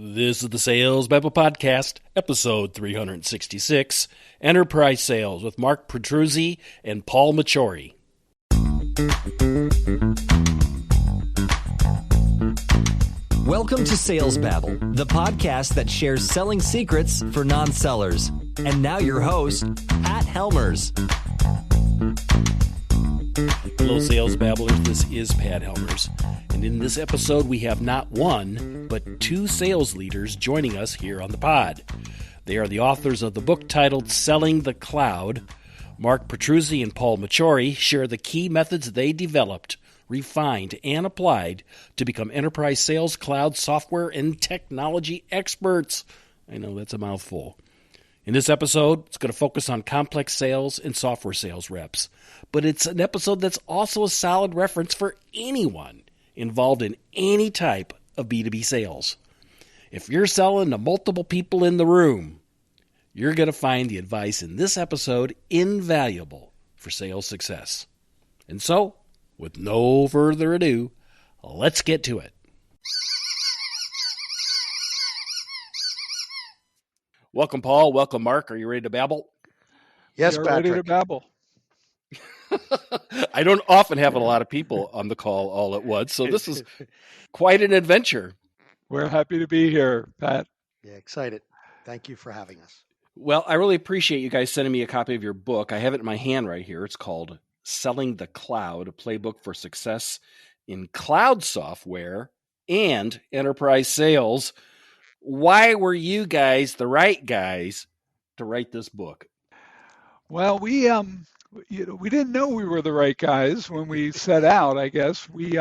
This is the Sales Bible Podcast, episode 366, Enterprise Sales with Mark Petruzzi and Paul Melchiorre. Welcome to Sales Babble, the podcast that shares selling secrets for non-sellers. And now your host, Pat Helmers. Hello, Sales Babblers. This is Pat Helmers. And in this episode, we have not one, but two sales leaders joining us here on the pod. They are the authors of the book titled Selling the Cloud. Mark Petruzzi and Paul Melchiorre share the key methods they developed, refined, and applied to become enterprise sales, cloud software, and technology experts. I know that's a mouthful. In this episode, it's going to focus on complex sales and software sales reps. But it's an episode that's also a solid reference for anyone involved in any type of B2B sales. If you're selling to multiple people in the room, you're going to find the advice in this episode invaluable for sales success. And so, with no further ado, let's get to it. Welcome, Paul. Welcome, Mark. Are you ready to babble? Yes, You're Patrick. ready to babble. I don't often have a lot of people on the call all at once, so this is quite an adventure. We're happy to be here, Pat. Yeah, excited. Thank you for having us. Well, I really appreciate you guys sending me a copy of your book. I have it in my hand right here. It's called Selling the Cloud, a playbook for success in cloud software and enterprise sales. Why were you guys the right guys to write this book? Well, we didn't know we were the right guys when we set out. I guess we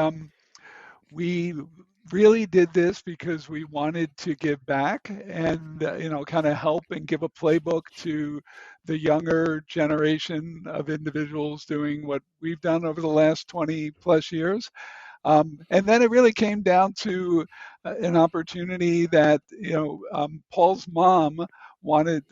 really did this because we wanted to give back and kind of help and give a playbook to the younger generation of individuals doing what we've done over the last 20 plus years. And then it really came down to an opportunity that, Paul's mom wanted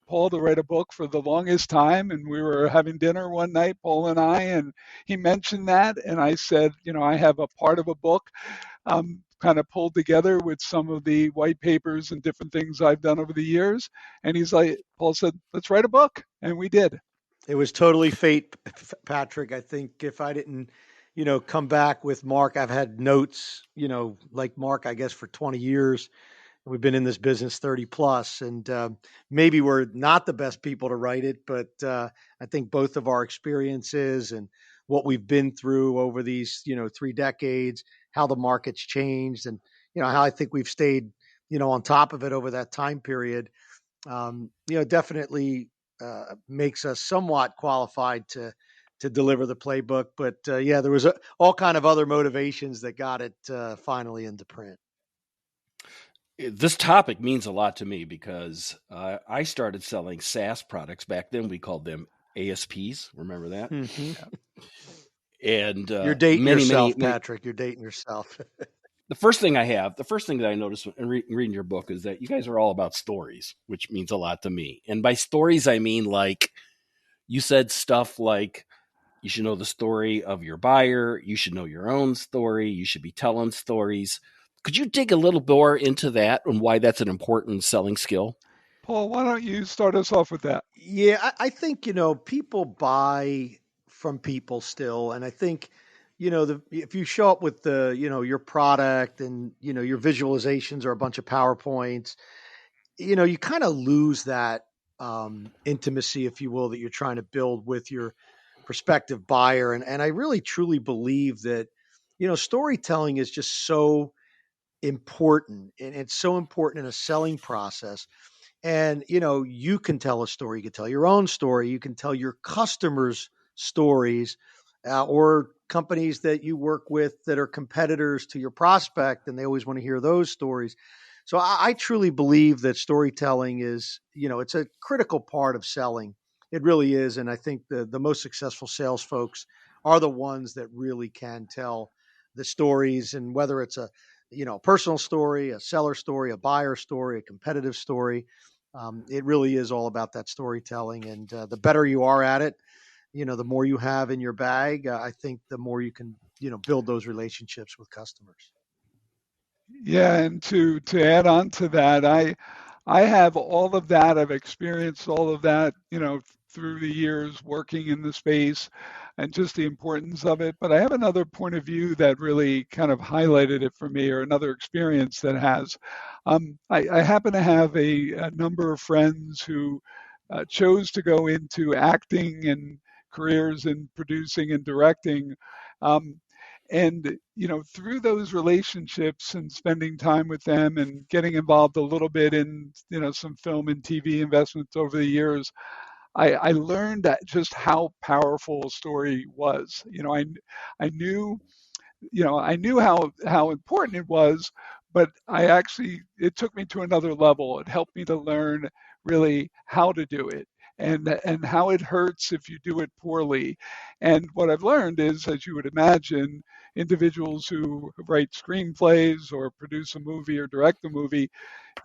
Paul to write a book for the longest time. And we were having dinner one night, Paul and I, and he mentioned that. And I said, I have a part of a book kind of pulled together with some of the white papers and different things I've done over the years. And Paul said, let's write a book. And we did. It was totally fate, Patrick. I think if I didn't, come back with Mark, I've had notes, like Mark, I guess, for 20 years. We've been in this business 30 plus, and maybe we're not the best people to write it, but I think both of our experiences and what we've been through over these, 3 decades, how the market's changed, and, how I think we've stayed, on top of it over that time period, definitely makes us somewhat qualified to deliver the playbook. But there was all kind of other motivations that got it finally into print. This topic means a lot to me because I started selling SaaS products. Back then we called them ASPs. Remember that? Mm-hmm. And you're dating yourself, Patrick. You're dating yourself. The first thing that I noticed in reading your book is that you guys are all about stories, which means a lot to me. And by stories, I mean, like, you said stuff like, you should know the story of your buyer. You should know your own story. You should be telling stories. Could you dig a little more into that and why that's an important selling skill? Paul, why don't you start us off with that? Yeah, I think, people buy from people still. And I think, if you show up with your product and, your visualizations are a bunch of PowerPoints, you kind of lose that intimacy, if you will, that you're trying to build with your prospective buyer. And I really truly believe that, storytelling is just so important, and it's so important in a selling process. And, you can tell a story, you can tell your own story, you can tell your customers' stories, or companies that you work with that are competitors to your prospect, and they always want to hear those stories. So I truly believe that storytelling is, it's a critical part of selling. It really is. And I think the most successful sales folks are the ones that really can tell the stories, and whether it's a personal story, a seller story, a buyer story, a competitive story. It really is all about that storytelling. And the better you are at it, the more you have in your bag, I think the more you can, build those relationships with customers. Yeah, and to add on to that, I have all of that. I've experienced all of that, through the years working in the space and just the importance of it. But I have another point of view that really kind of highlighted it for me, or another experience that has. I happen to have a number of friends who chose to go into acting and careers in producing and directing. Um, and through those relationships and spending time with them and getting involved a little bit in some film and TV investments over the years, I learned that just how powerful a story was. I knew I knew how important it was, but it took me to another level. It helped me to learn really how to do it, and how it hurts if you do it poorly. And what I've learned is, as you would imagine, individuals who write screenplays or produce a movie or direct a movie,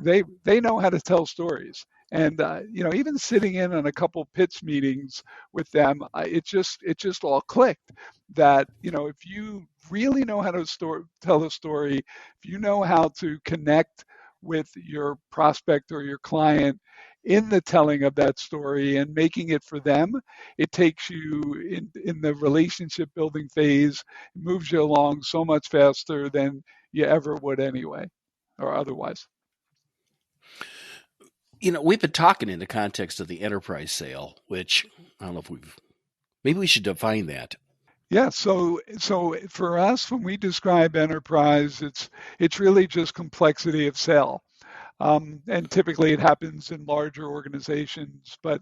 they know how to tell stories. And even sitting in on a couple pitch meetings with them, it just all clicked that if you really know how to tell a story, if you know how to connect with your prospect or your client in the telling of that story and making it for them, it takes you in the relationship building phase, moves you along so much faster than you ever would anyway or otherwise. We've been talking in the context of the enterprise sale, which I don't know if maybe we should define that. Yeah, so for us, when we describe enterprise, it's really just complexity of sale. And typically it happens in larger organizations, but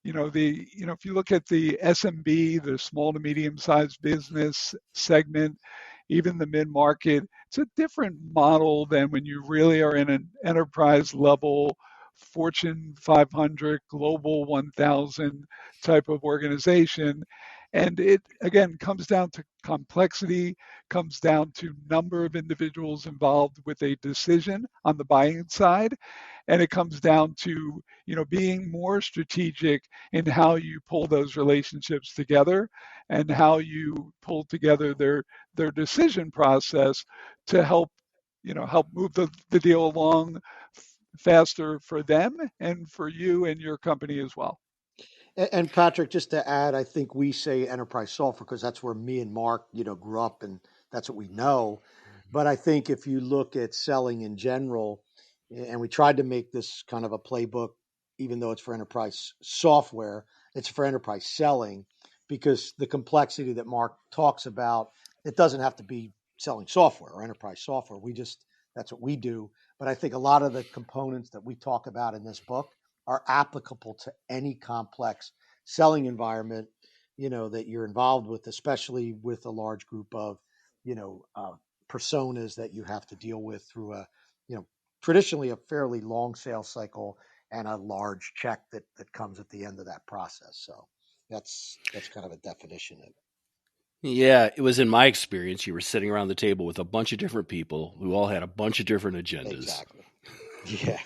if you look at the SMB, the small to medium sized business segment, even the mid market, it's a different model than when you really are in an enterprise level, Fortune 500, Global 1000 type of organization. And it again comes down to complexity, comes down to number of individuals involved with a decision on the buying side, and it comes down to being more strategic in how you pull those relationships together and how you pull together their decision process to help move the deal along faster for them and for you and your company as well. And Patrick, just to add, I think we say enterprise software because that's where me and Mark, grew up, and that's what we know. But I think if you look at selling in general, and we tried to make this kind of a playbook, even though it's for enterprise software, it's for enterprise selling, because the complexity that Mark talks about, it doesn't have to be selling software or enterprise software. That's what we do. But I think a lot of the components that we talk about in this book are applicable to any complex selling environment, that you're involved with, especially with a large group of, personas that you have to deal with through traditionally a fairly long sales cycle and a large check that comes at the end of that process. So that's kind of a definition of it. Yeah, it was in my experience. You were sitting around the table with a bunch of different people who all had a bunch of different agendas. Exactly. Yeah.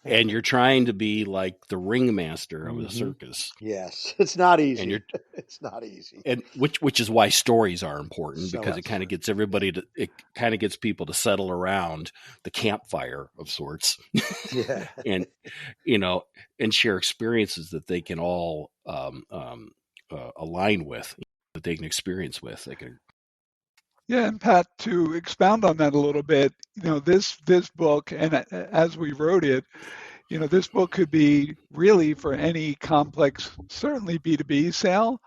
and you're trying to be like the ringmaster of a circus. Yes. It's not easy. It's not easy. And which is why stories are important, So because it kind of gets it kind of gets people to settle around the campfire of sorts. Yeah. and and share experiences that they can all align with, that they can experience with. They can. Yeah, and Pat, to expound on that a little bit, this book, and as we wrote it, this book could be really for any complex, certainly B2B sale,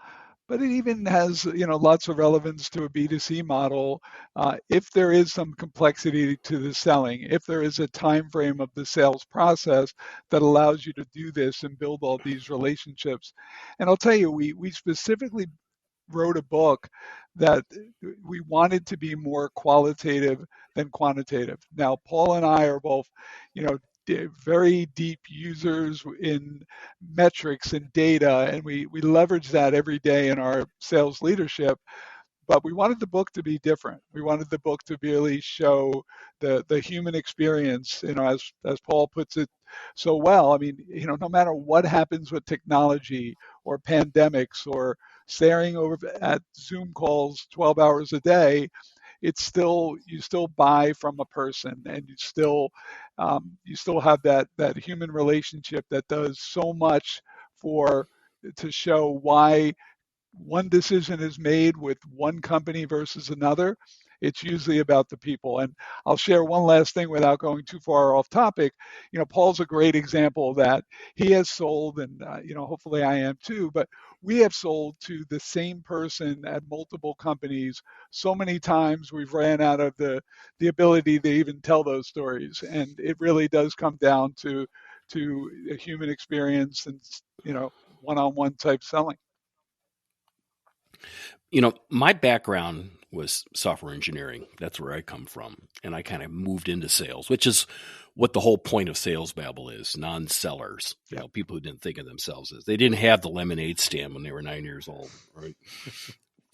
but it even has lots of relevance to a B2C model. If there is some complexity to the selling, if there is a time frame of the sales process that allows you to do this and build all these relationships. And I'll tell you, we specifically wrote a book that we wanted to be more qualitative than quantitative. Now, Paul and I are both, very deep users in metrics and data, and we leverage that every day in our sales leadership. But we wanted the book to be different. We wanted the book to really show the human experience, as Paul puts it so well. I mean, no matter what happens with technology or pandemics or staring over at Zoom calls 12 hours a day, it's still, you still buy from a person, and you still have that human relationship that does so much for to show why one decision is made with one company versus another. It's usually about the people. And I'll share one last thing without going too far off topic. Paul's a great example of that. He has sold, and hopefully I am too, but we have sold to the same person at multiple companies so many times we've ran out of the ability to even tell those stories. And it really does come down to a human experience and one-on-one type selling. My background was software engineering. That's where I come from. And I kind of moved into sales, which is what the whole point of Sales Babble is, non-sellers, people who didn't think of themselves as. They didn't have the lemonade stand when they were 9 years old, right?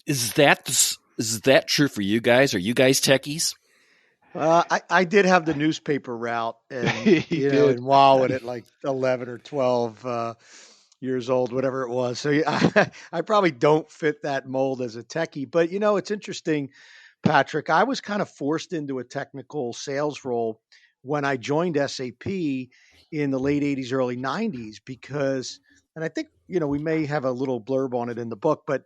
Is that true for you guys? Are you guys techies? I did have the newspaper route, and in Wildwood at like 11 or 12 years old, whatever it was. So I probably don't fit that mold as a techie. But it's interesting, Patrick. I was kind of forced into a technical sales role when I joined SAP in the late 80s, early 90s, because, and I think we may have a little blurb on it in the book, but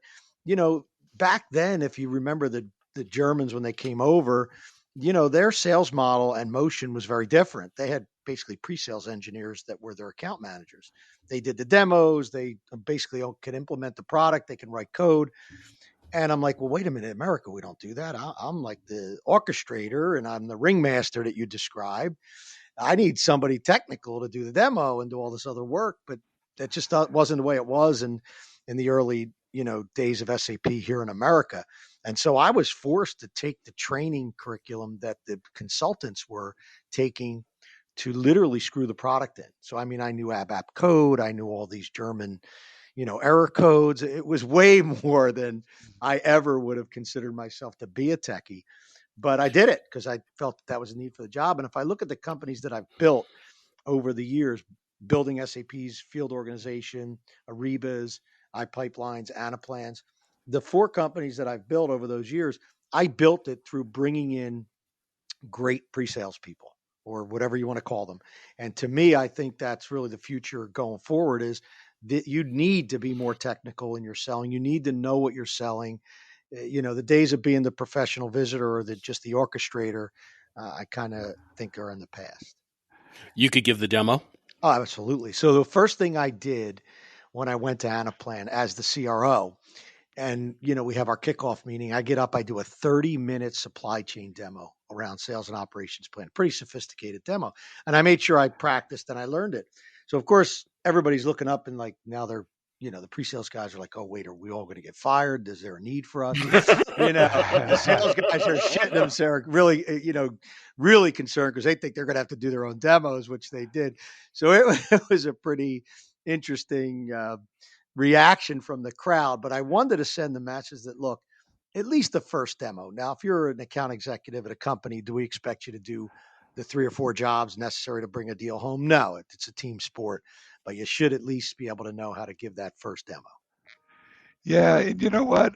back then, if you remember the Germans when they came over, their sales model and motion was very different. They had basically pre-sales engineers that were their account managers. They did the demos. They basically could implement the product. They can write code. And I'm like, well, wait a minute, America, we don't do that. I'm like the orchestrator, and I'm the ringmaster that you described. I need somebody technical to do the demo and do all this other work. But that just wasn't the way it was in the early days of SAP here in America. And so I was forced to take the training curriculum that the consultants were taking to literally screw the product in. So, I mean, I knew ABAP code. I knew all these German, error codes. It was way more than I ever would have considered myself to be a techie. But I did it because I felt that was a need for the job. And if I look at the companies that I've built over the years, building SAP's field organization, Ariba's, iPipelines, Anaplans, the 4 companies that I've built over those years, I built it through bringing in great pre-sales people, or whatever you want to call them. And to me, I think that's really the future going forward, is that you need to be more technical in your selling. You need to know what you're selling. The days of being the professional visitor or just the orchestrator, I kind of think are in the past. You could give the demo? Oh, absolutely. So the first thing I did when I went to Anaplan as the CRO, and, we have our kickoff meeting, I get up, I do a 30-minute supply chain demo around sales and operations plan, pretty sophisticated demo. And I made sure I practiced and I learned it. So, of course, everybody's looking up, and like now they're, the pre-sales guys are like, oh, wait, are we all going to get fired? Is there a need for us? The sales guys are shitting themselves, really, really concerned because they think they're going to have to do their own demos, which they did. So it was a pretty interesting reaction from the crowd. But I wanted to send the message that, look, at least the first demo. Now, if you're an account executive at a company, do we expect you to do the 3 or 4 jobs necessary to bring a deal home? No, it's a team sport, but you should at least be able to know how to give that first demo. Yeah, and you know what?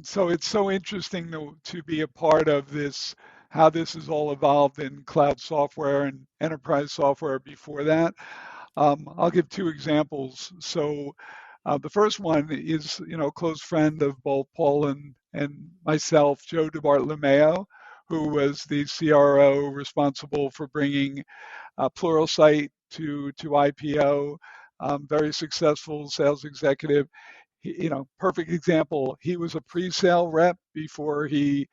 So it's so interesting to be a part of this, how this has all evolved in cloud software and enterprise software before that. I'll give 2 examples. So the first one is, a close friend of both Paul and myself, Joe DeBartolomeo, who was the CRO responsible for bringing Pluralsight to IPO, very successful sales executive. Perfect example. He was a pre-sale rep before he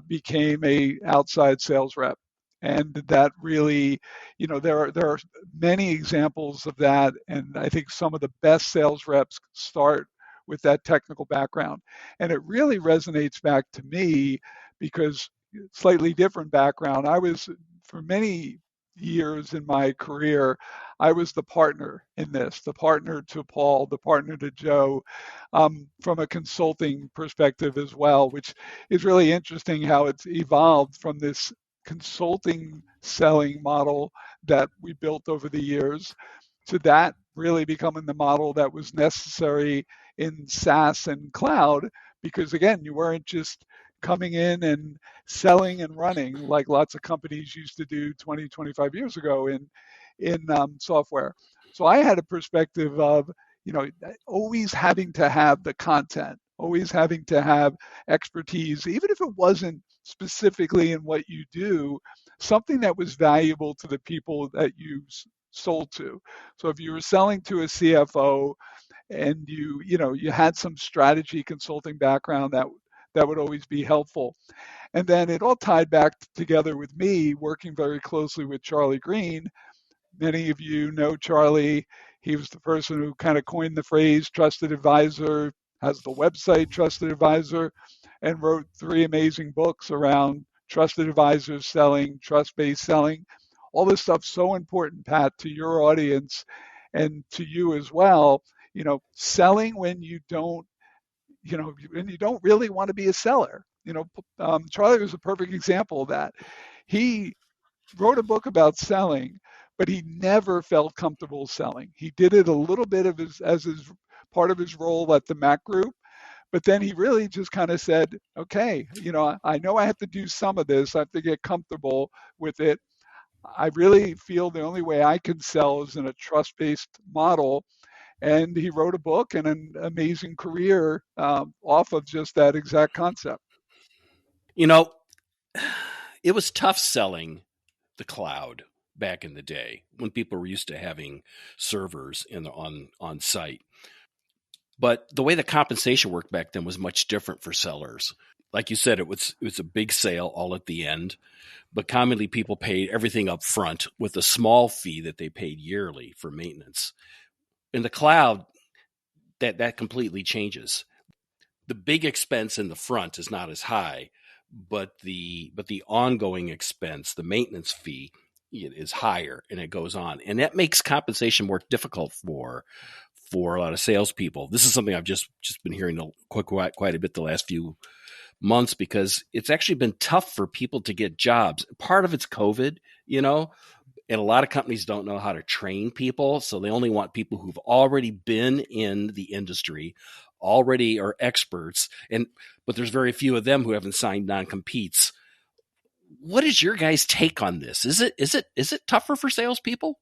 became a outside sales rep. And that really, there are many examples of that. And I think some of the best sales reps start with that technical background. And it really resonates back to me because slightly different background. I was, for many years in my career, I was the partner in this, the partner to Paul, the partner to Joe, from a consulting perspective as well, which is really interesting how it's evolved from this consulting selling model that we built over the years to that really becoming the model that was necessary in SaaS and cloud, because again, you weren't just coming in and selling and running like lots of companies used to do 20, 25 years ago in software. So I had a perspective of, always having to have the content, always having to have expertise, even if it wasn't specifically in what you do, something that was valuable to the people that you sold to. So if you were selling to a CFO and you had some strategy consulting background, that would always be helpful. And then it all tied back together with me working very closely with Charlie Green. Many of you know Charlie. He was the person who kind of coined the phrase trusted advisor, has the website Trusted Advisor, and wrote 3 amazing books around trusted advisors selling, trust-based selling. All this stuff's so important, Pat, to your audience and to you as well. Selling when you don't, when you don't really want to be a seller. Charlie was a perfect example of that. He wrote a book about selling, but he never felt comfortable selling. He did it a little bit as his part of his role at the Mac Group, but then he really just kind of said, okay, I know I have to do some of this. I have to get comfortable with it. I really feel the only way I can sell is in a trust-based model. And he wrote a book and an amazing career off of just that exact concept. It was tough selling the cloud back in the day when people were used to having servers on site. But the way the compensation worked back then was much different for sellers. Like you said, it was a big sale all at the end, but commonly people paid everything up front with a small fee that they paid yearly for maintenance. In the cloud, that completely changes. The big expense in the front is not as high, but the ongoing expense, the maintenance fee, is higher, and it goes on, and that makes compensation more difficult for a lot of salespeople. This is something I've just been hearing quite a bit the last few months, because it's actually been tough for people to get jobs. Part of it's COVID, and a lot of companies don't know how to train people, so they only want people who've already been in the industry, already are experts, but there's very few of them who haven't signed non-competes. What is your guys' take on this? Is it tougher for salespeople?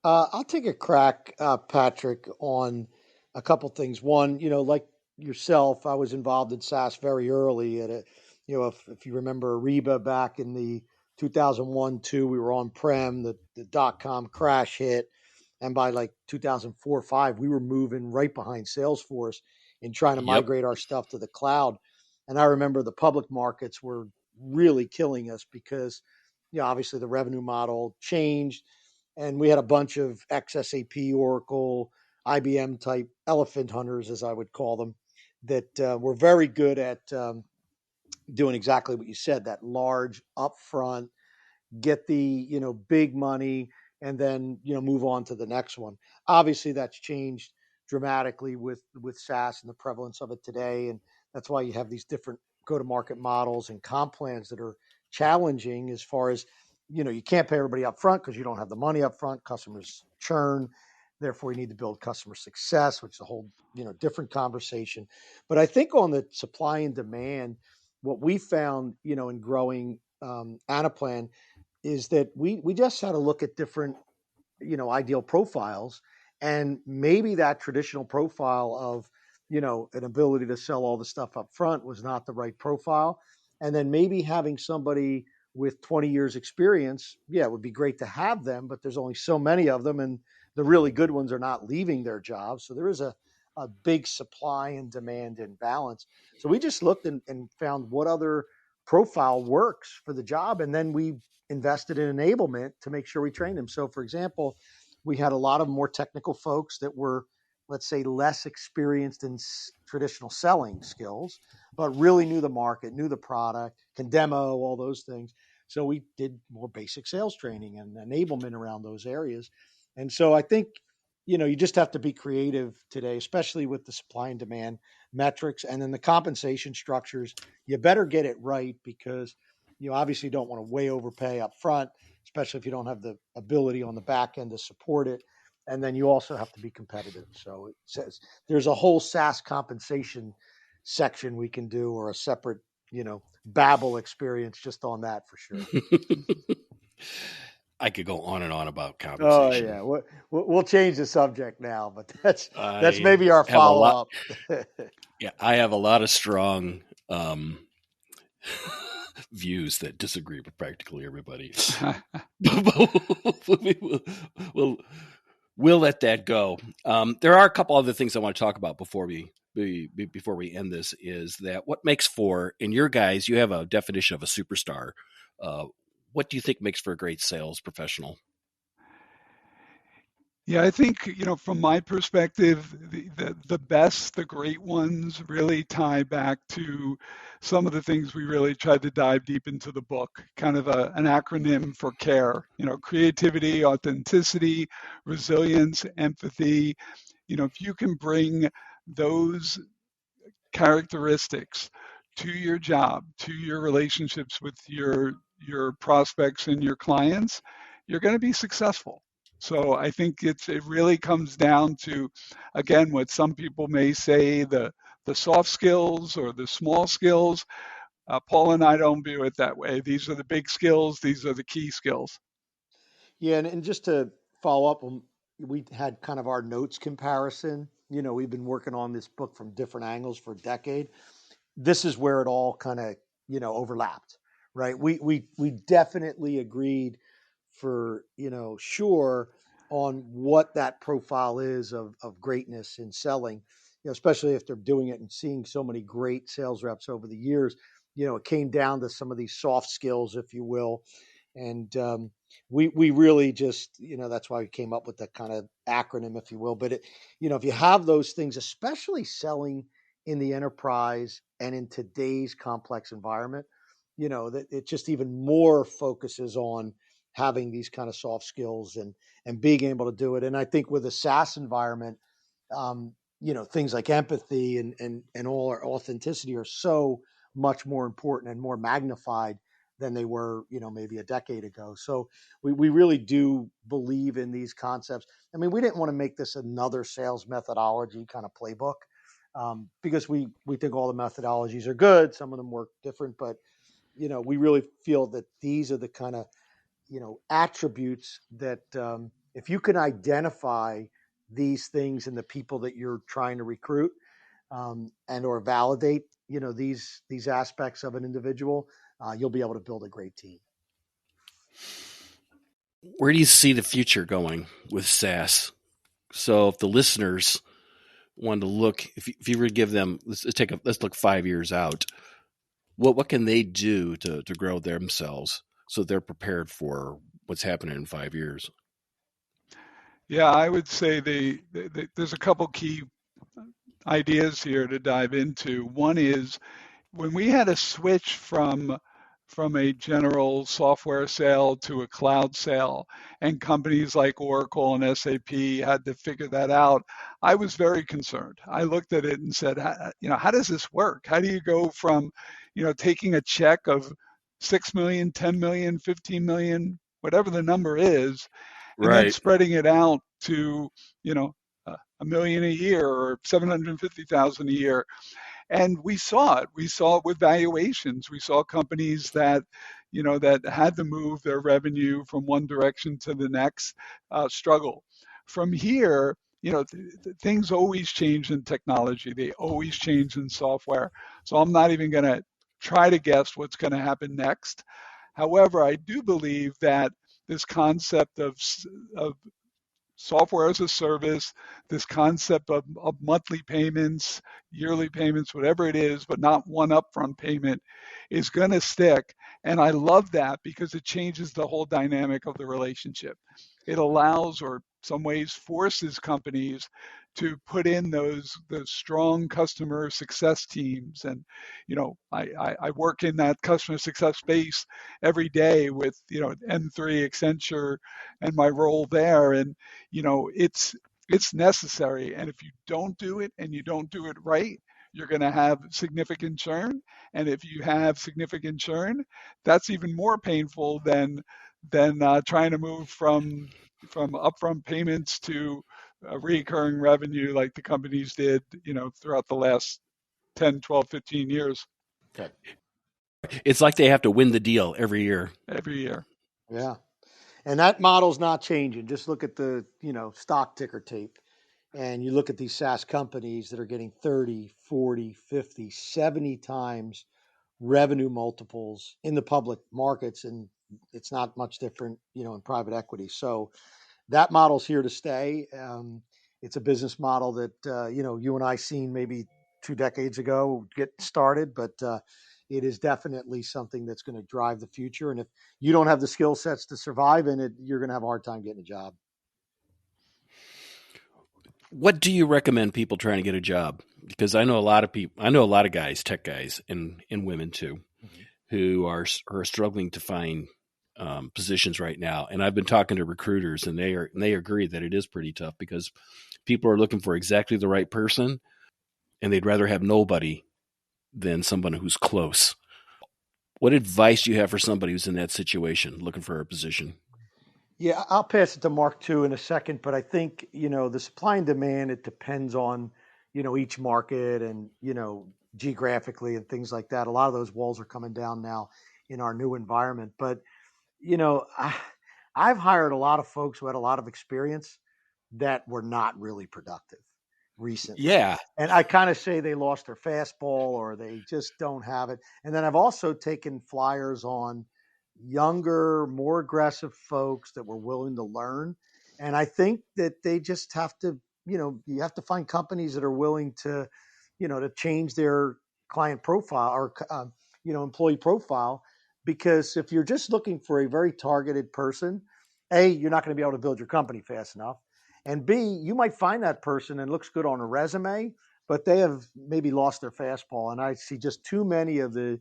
I'll take a crack, Patrick, on a couple things. One, like yourself, I was involved in SaaS very early. If you remember Ariba back in the 2001-2, we were on prem. The .com crash hit, and by like 2004-5, we were moving right behind Salesforce in trying to migrate our stuff to the cloud. And I remember the public markets were really killing us because, obviously the revenue model changed. And we had a bunch of ex-SAP, Oracle, IBM type elephant hunters, as I would call them, that were very good at doing exactly what you said, that large upfront, get the, big money, and then, move on to the next one. Obviously, that's changed dramatically with SaaS and the prevalence of it today. And that's why you have these different go-to-market models and comp plans that are challenging as far as, you can't pay everybody up front because you don't have the money up front. Customers churn. Therefore, you need to build customer success, which is a whole, different conversation. But I think on the supply and demand, what we found, in growing Anaplan is that we just had to look at different, ideal profiles. And maybe that traditional profile of, an ability to sell all the stuff up front was not the right profile. And then maybe having somebody with 20 years experience, it would be great to have them, but there's only so many of them, and the really good ones are not leaving their jobs. So there is a big supply and demand imbalance. So we just looked and found what other profile works for the job, and then we invested in enablement to make sure we trained them. So for example, we had a lot of more technical folks that were, let's say, less experienced in traditional selling skills, but really knew the market, knew the product, can demo, all those things. So we did more basic sales training and enablement around those areas. And so I think, you just have to be creative today, especially with the supply and demand metrics and then the compensation structures. You better get it right because you obviously don't want to way overpay up front, especially if you don't have the ability on the back end to support it. And then you also have to be competitive. So it says there's a whole SaaS compensation section we can do, or a separate Babel experience just on that for sure. I could go on and on about Oh compensation. yeah, we'll change the subject now, but that's I maybe our have a follow lot. up. Yeah, I have a lot of strong views that disagree with practically everybody. we'll, we'll let that go. There are a couple other things I want to talk about before we end this. Is that what makes for, in your guys, you have a definition of a superstar. What do you think makes for a great sales professional? Yeah, I think, from my perspective, the best, the great ones really tie back to some of the things we really tried to dive deep into the book, kind of an acronym for CARE, creativity, authenticity, resilience, empathy. If you can bring those characteristics to your job, to your relationships with your prospects and your clients, you're going to be successful. So I think it really comes down to, again, what some people may say the soft skills or the small skills. Paul and I don't view it that way. These are the big skills. These are the key skills. Yeah, and just to follow up, we had kind of our notes comparison. We've been working on this book from different angles for a decade. This is where it all kind of overlapped, right? We definitely agreed for sure on what that profile is of greatness in selling. Especially if they're doing it and seeing so many great sales reps over the years. It came down to some of these soft skills, if you will, and we really just that's why we came up with that kind of acronym, if you will. But if you have those things, especially selling in the enterprise and in today's complex environment, that it just even more focuses on having these kind of soft skills and being able to do it. And I think with a SaaS environment, things like empathy and all our authenticity are so much more important and more magnified than they were, maybe a decade ago. So we really do believe in these concepts. I mean, we didn't want to make this another sales methodology kind of playbook, because we think all the methodologies are good. Some of them work different, but we really feel that these are the kind of attributes that, if you can identify these things in the people that you're trying to recruit, and or validate these aspects of an individual, you'll be able to build a great team. Where do you see the future going with SaaS? So if the listeners wanted to look, if you were to give them, let's look 5 years out. What can they do to grow themselves so they're prepared for what's happening in 5 years? Yeah, I would say there's a couple key ideas here to dive into. One is when we had to switch from a general software sale to a cloud sale, and companies like Oracle and SAP had to figure that out, I was very concerned. I looked at it and said, how does this work? How do you go from, taking a check of 6 million, 10 million, 15 million, whatever the number is, and then Right. spreading it out to, a million a year or 750,000 a year? And we saw it. We saw it with valuations. We saw companies that, that had to move their revenue from one direction to the next, struggle. From here, things always change in technology. They always change in software. So I'm not even going to try to guess what's going to happen next. However, I do believe that this concept of software as a service, this concept of monthly payments, yearly payments, whatever it is, but not one upfront payment, is going to stick. And I love that because it changes the whole dynamic of the relationship. It allows, or some ways forces, companies to put in those strong customer success teams. And I work in that customer success space every day with N3, Accenture, and my role there. And it's necessary. And if you don't do it and you don't do it right, you're going to have significant churn. And if you have significant churn, that's even more painful than trying to move from upfront payments to recurring revenue like the companies did, throughout the last 10, 12, 15 years. Okay. It's like they have to win the deal every year. every year. Yeah. And that model's not changing. Just look at the, stock ticker tape. And you look at these SaaS companies that are getting 30, 40, 50, 70 times revenue multiples in the public markets. And it's not much different, in private equity. So that model's here to stay. It's a business model that, you and I seen maybe 2 decades ago get started, but it is definitely something that's going to drive the future. And if you don't have the skill sets to survive in it, you're going to have a hard time getting a job. What do you recommend people trying to get a job? Because I know a lot of people, I know a lot of guys, tech guys, and women too, who are struggling to find positions right now. And I've been talking to recruiters, and they agree that it is pretty tough because people are looking for exactly the right person, and they'd rather have nobody than someone who's close. What advice do you have for somebody who's in that situation, looking for a position? Yeah, I'll pass it to Mark too in a second, but I think, the supply and demand, it depends on, each market and, geographically and things like that. A lot of those walls are coming down now in our new environment. But, I've hired a lot of folks who had a lot of experience that were not really productive recently. Yeah. And I kind of say they lost their fastball or they just don't have it. And then I've also taken flyers on younger, more aggressive folks that were willing to learn. And I think that they just have to, you have to find companies that are willing to, to change their client profile or, employee profile. Because if you're just looking for a very targeted person, A, you're not going to be able to build your company fast enough. And B, you might find that person and looks good on a resume, but they have maybe lost their fastball. And I see just too many of the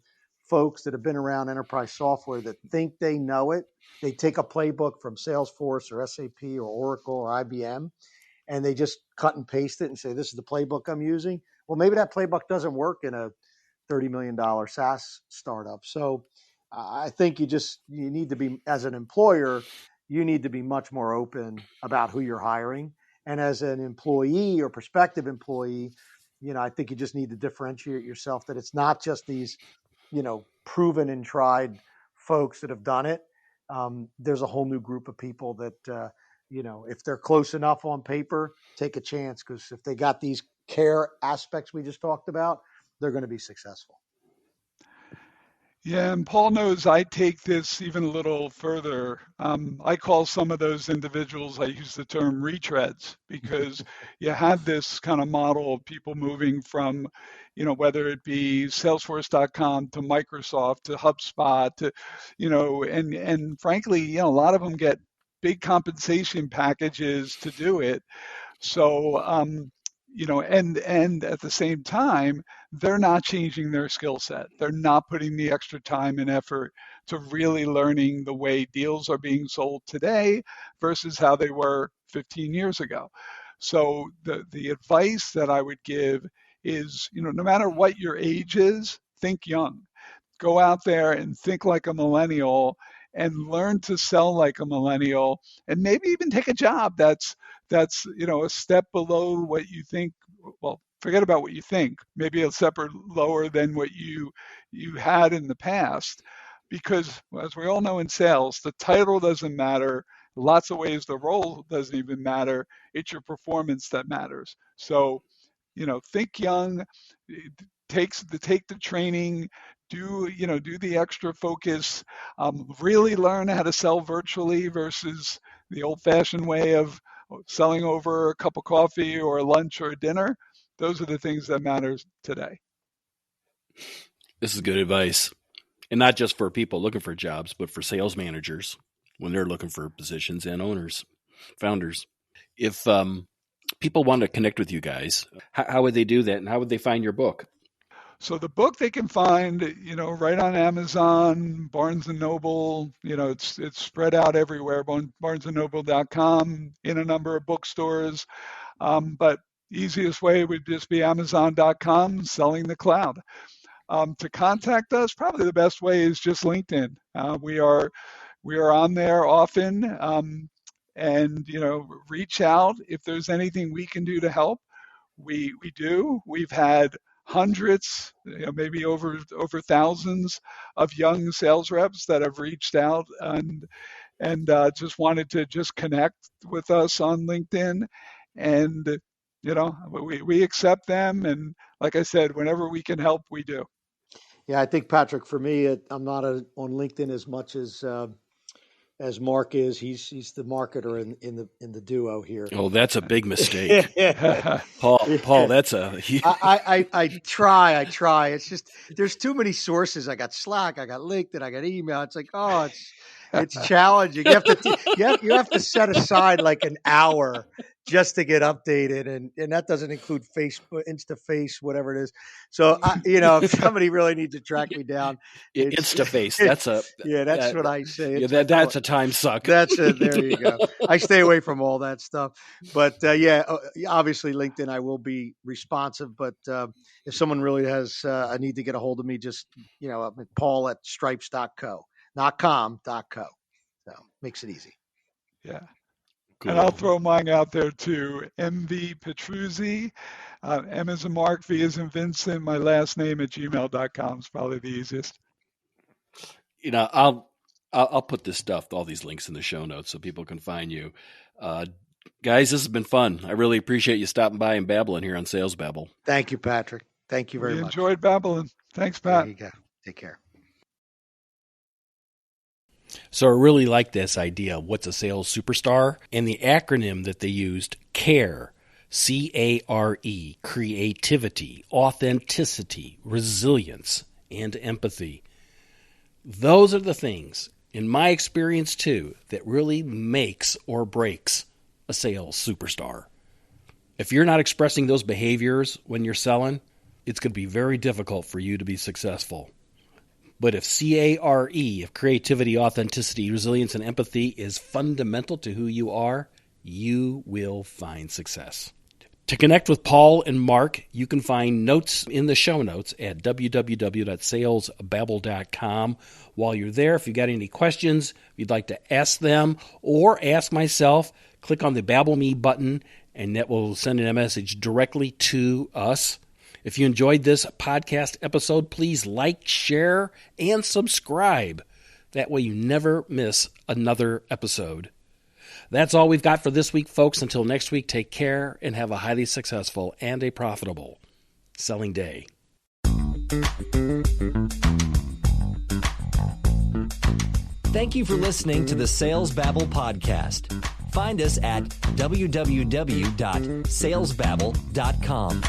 folks that have been around enterprise software that think they know it. They take a playbook from Salesforce or SAP or Oracle or IBM, and they just cut and paste it and say, this is the playbook I'm using. Well, maybe that playbook doesn't work in a $30 million SaaS startup. So I think you need to be, as an employer, you need to be much more open about who you're hiring. And as an employee or prospective employee, I think you just need to differentiate yourself, that it's not just these, proven and tried folks that have done it. There's a whole new group of people that, if they're close enough on paper, take a chance, because if they got these care aspects we just talked about, they're going to be successful. Yeah, and Paul knows I take this even a little further. I call some of those individuals, I use the term retreads, because you have this kind of model of people moving from, whether it be Salesforce.com to Microsoft to HubSpot to, and frankly, a lot of them get big compensation packages to do it. So, and at the same time, they're not changing their skill set. They're not putting the extra time and effort to really learning the way deals are being sold today versus how they were 15 years ago. So the advice that I would give is, no matter what your age is, think young. Go out there and think like a millennial and learn to sell like a millennial, and maybe even take a job that's a step below what you think. Well, forget about what you think, maybe a step lower than what you had in the past, because as we all know in sales, the title doesn't matter. Lots of ways the role doesn't even matter. It's your performance that matters. So think young, take the training, do the extra focus, really learn how to sell virtually versus the old-fashioned way of selling over a cup of coffee or a lunch or a dinner. Those are the things that matters today. This is good advice. And not just for people looking for jobs, but for sales managers when they're looking for positions, and owners, founders. If people want to connect with you guys, how would they do that, and how would they find your book? So the book they can find, right on Amazon, Barnes and Noble. It's spread out everywhere. BarnesandNoble.com, in a number of bookstores. But easiest way would just be Amazon.com, selling the cloud. To contact us, probably the best way is just LinkedIn. We are on there often, and reach out if there's anything we can do to help. We do. We've had hundreds, maybe over thousands of young sales reps that have reached out and just wanted to just connect with us on LinkedIn. And we accept them, and like I said, whenever we can help, we do. Yeah, I think, Patrick, for me, I'm not on LinkedIn as much as Mark is. He's the marketer in the duo here. Oh, that's a big mistake. Paul, that's a I try. It's just there's too many sources. I got Slack, I got LinkedIn, I got email. It's like, it's challenging. You have to set aside like an hour just to get updated, and that doesn't include Facebook, InstaFace, whatever it is. So if somebody really needs to track me down, InstaFace. That's what I say. Yeah, that's a time suck. There you go. I stay away from all that stuff. But obviously LinkedIn, I will be responsive. But if someone really has a need to get a hold of me, just Paul at stripes.co, not com.co. So makes it easy. Yeah. Cool. And I'll throw mine out there too. MV Petruzzi, M as in Mark, V as in Vincent. My last name at gmail.com is probably the easiest. I'll put this stuff, all these links in the show notes so people can find you. Guys, this has been fun. I really appreciate you stopping by and babbling here on Sales Babble. Thank you, Patrick. Thank you very much. Enjoyed babbling. Thanks, Pat. There you go. Take care. So I really like this idea of what's a sales superstar, and the acronym that they used, CARE, C-A-R-E, creativity, authenticity, resilience, and empathy. Those are the things, in my experience too, that really makes or breaks a sales superstar. If you're not expressing those behaviors when you're selling, it's going to be very difficult for you to be successful. But if C-A-R-E, if creativity, authenticity, resilience, and empathy is fundamental to who you are, you will find success. To connect with Paul and Mark, you can find notes in the show notes at www.salesbabble.com. While you're there, if you've got any questions, if you'd like to ask them or ask myself, click on the Babble Me button, and that will send a message directly to us. If you enjoyed this podcast episode, please like, share, and subscribe. That way you never miss another episode. That's all we've got for this week, folks. Until next week, take care and have a highly successful and a profitable selling day. Thank you for listening to the Sales Babble podcast. Find us at www.salesbabble.com.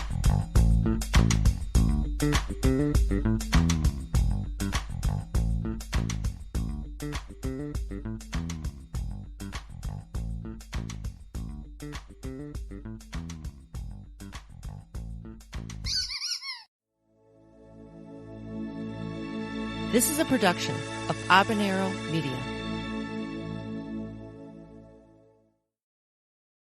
This is a production of Habanero Media.